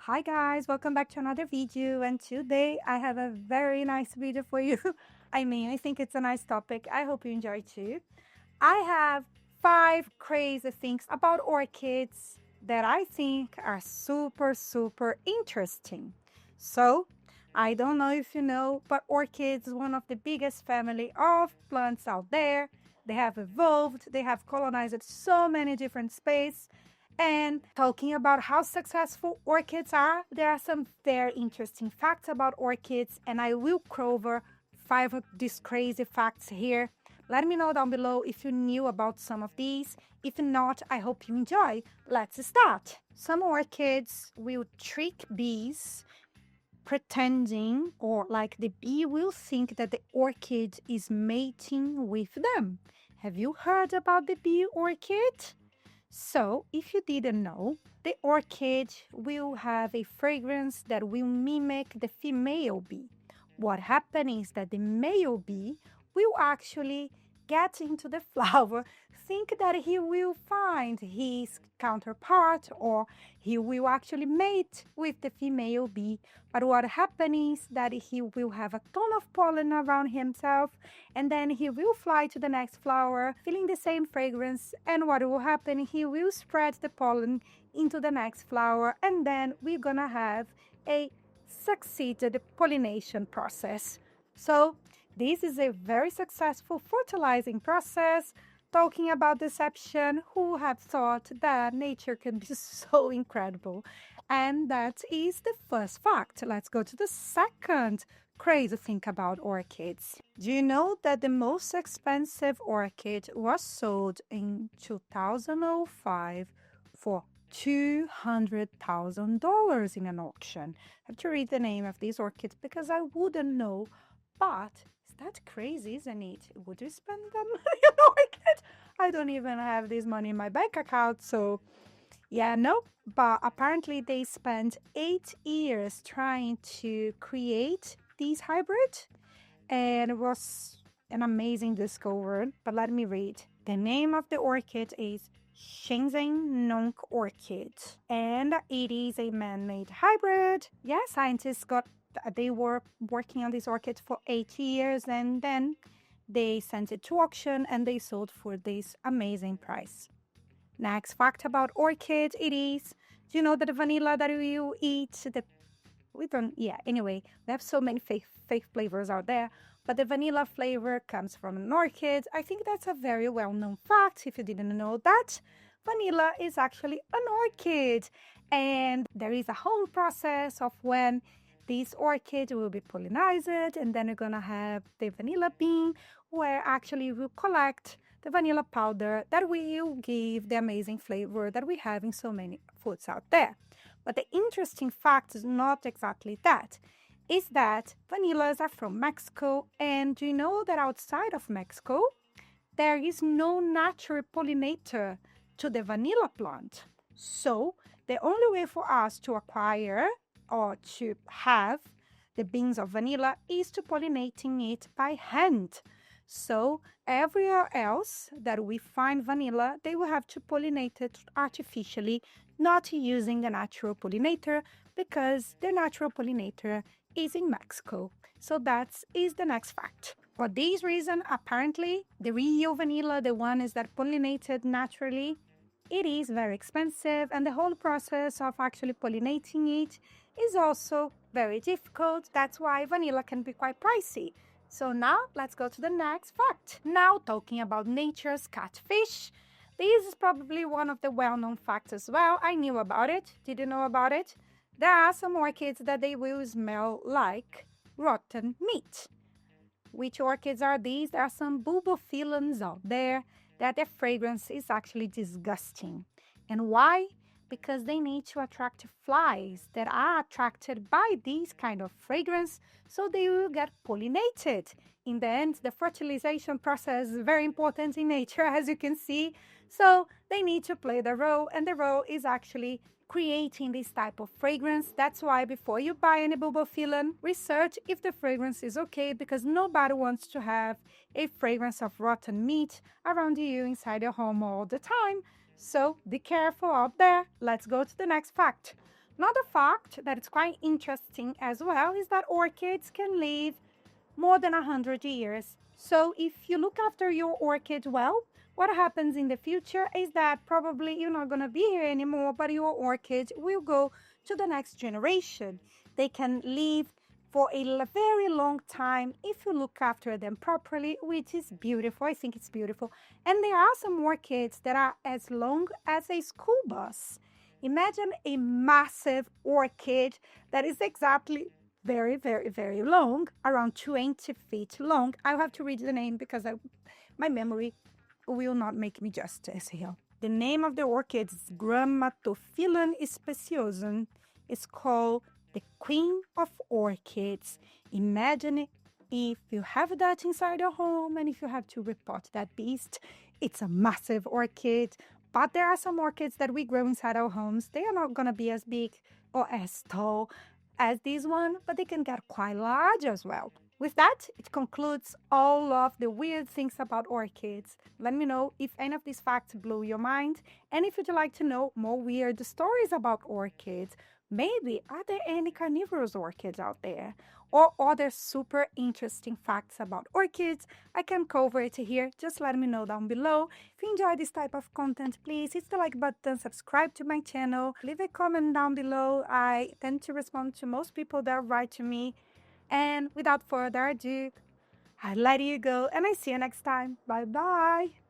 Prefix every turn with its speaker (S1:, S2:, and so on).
S1: Hi guys, welcome back to another video, and today I have a very nice video for you. I think it's a nice topic. I hope you enjoy too. I have 5 crazy things about orchids that I think are super interesting. So, I don't know if you know, but orchids is one of the biggest family of plants out there. They have evolved, they have colonized so many different spaces. And talking about how successful orchids are, there are some very interesting facts about orchids, and I will cover 5 of these crazy facts here. Let me know down below if you knew about some of these. If not, I hope you enjoy. Let's start. Some orchids will trick bees pretending, or like the bee will think that the orchid is mating with them. Have you heard about the bee orchid? So, if you didn't know, the orchid will have a fragrance that will mimic the female bee. What happens is that the male bee will actually get into the flower, think that he will find his counterpart or he will actually mate with the female bee. But what happens is that he will have a ton of pollen around himself, and then he will fly to the next flower, feeling the same fragrance. And what will happen? He will spread the pollen into the next flower, and then we're gonna have a succeeded pollination process. So this is a very successful fertilizing process. Talking about deception, who have thought that nature can be so incredible? And that is the first fact. Let's go to the second crazy thing about orchids. Do you know that the most expensive orchid was sold in 2005 for $200,000 in an auction? I have to read the name of these orchids because I wouldn't know, but is that crazy, isn't it? Would you spend that money on orchid? I don't even have this money in my bank account, so yeah, no. But apparently they spent 8 years trying to create these hybrid, and it was an amazing discovery. But let me read. The name of the orchid is Shenzhen Nong Orchid, and it is a man-made hybrid. Yeah, scientists they were working on this orchid for 8 years, and then they sent it to auction and they sold for this amazing price. Next fact about orchid, it is, do you know that the vanilla that you eat, we don't, yeah, anyway, we have so many fake flavors out there, but the vanilla flavor comes from an orchid. I think that's a very well-known fact. If you didn't know that, vanilla is actually an orchid. And there is a whole process of when this orchid will be pollinized, and then you're gonna have the vanilla bean, where actually we'll collect the vanilla powder that will give the amazing flavor that we have in so many foods out there. But the interesting fact is not exactly that. Is that vanillas are from Mexico, and do you know that outside of Mexico, there is no natural pollinator to the vanilla plant? So the only way for us to acquire or to have the beans of vanilla is to pollinating it by hand. So everywhere else that we find vanilla, they will have to pollinate it artificially, not using the natural pollinator, because the natural pollinator is in Mexico. So that is the next fact. For this reason, apparently, the real vanilla, the one is that pollinated naturally, it is very expensive, and the whole process of actually pollinating it is also very difficult. That's why vanilla can be quite pricey. So now let's go to the next fact. Now talking about nature's catfish. This is probably one of the well-known facts as well. I knew about it. Did you know about it? There are some orchids that they will smell like rotten meat. Which orchids are these? There are some bulbophyllums out there that their fragrance is actually disgusting. And why? Because they need to attract flies that are attracted by these kind of fragrance, so they will get pollinated. In the end, the fertilization process is very important in nature, as you can see. So they need to play the role, and the role is actually creating this type of fragrance. That's why before you buy any bulbophyllum, research if the fragrance is okay, because nobody wants to have a fragrance of rotten meat around you inside your home all the time. So be careful out there. Let's go to the next fact. Another fact that is quite interesting as well is that orchids can live more than 100 years. So if you look after your orchid well, what happens in the future is that probably you're not going to be here anymore, but your orchid will go to the next generation. They can live for a very long time if you look after them properly, which is beautiful. I think it's beautiful. And there are some orchids that are as long as a school bus. Imagine a massive orchid that is exactly very, very, very long, around 20 feet long. I'll have to read the name because my memory will not make me justice here. The name of the orchid is Grammatophyllum speciosum. It's called the Queen of Orchids. Imagine if you have that inside your home and if you have to report that beast. It's a massive orchid, but there are some orchids that we grow inside our homes. They are not going to be as big or as tall as this one, but they can get quite large as well. With that, it concludes all of the weird things about orchids. Let me know if any of these facts blew your mind, and if you'd like to know more weird stories about orchids. Maybe are there any carnivorous orchids out there? Or other super interesting facts about orchids? I can cover it here. Just let me know down below. If you enjoy this type of content, please hit the like button, subscribe to my channel, leave a comment down below. I tend to respond to most people that write to me. And without further ado, I let you go and I see you next time. Bye bye.